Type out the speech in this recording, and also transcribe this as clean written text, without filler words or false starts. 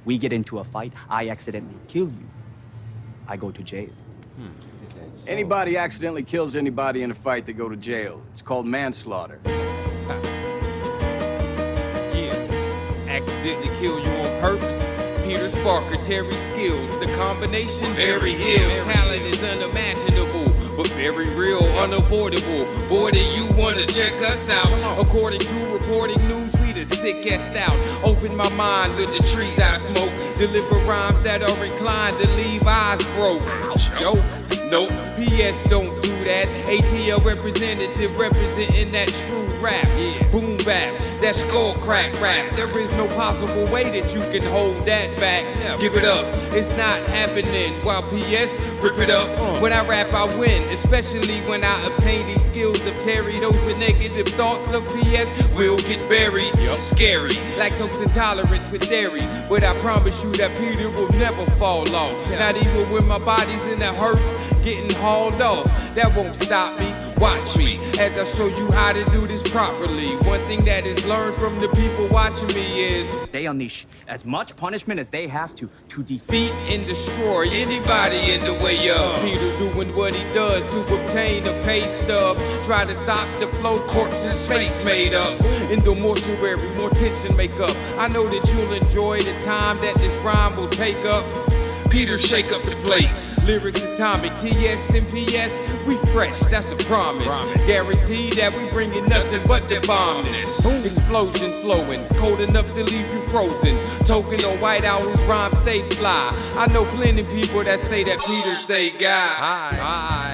We get into a fight, I accidentally kill you. I go to jail. Is that so? Anybody accidentally kills anybody in a fight, they go to jail. It's called manslaughter. Yeah, accidentally kill you on purpose. Peter Sparker, Terri Skillz, the combination very ill. Talent is unimaginable, but very real, unavoidable. Boy, do you wanna check us out? According to reporting news, we the sickest out. Open my mind with the trees I smoke. Deliver rhymes that are inclined to leave eyes broke. Joke? Nope, PS don't do that. ATL representative representing that true rap. Boom bap, that skull crack rap. There is no possible way that you can hold that back. Give it up, it's not happening. While PS, rip it up. When I rap, I win, especially when I obtain these skills of Terri. Those with negative thoughts of PS will get buried. Scary, lactose intolerance with dairy. But I promise you that Peter will never fall off. Not even when my body's in a hearse, getting hauled off. That won't stop me. Watch me as I show you how to do this properly. One thing that is learned from the people watching me is They unleash as much punishment as they have to defeat. beat and destroy anybody in the way of Peter doing what he does to obtain a pay stub. Try to stop the flow, corpse's face made up. In the mortuary, more tension make up. I know that you'll enjoy the time that this rhyme will take up. Peter, shake up the place. Lyrics atomic, TS and PS, we fresh, that's a promise. Guarantee that we bringing nothing but the bombness. Explosion flowing, cold enough to leave you frozen. Token on White Owl's rhyme stay fly. I know plenty people that say that Peter's they guy.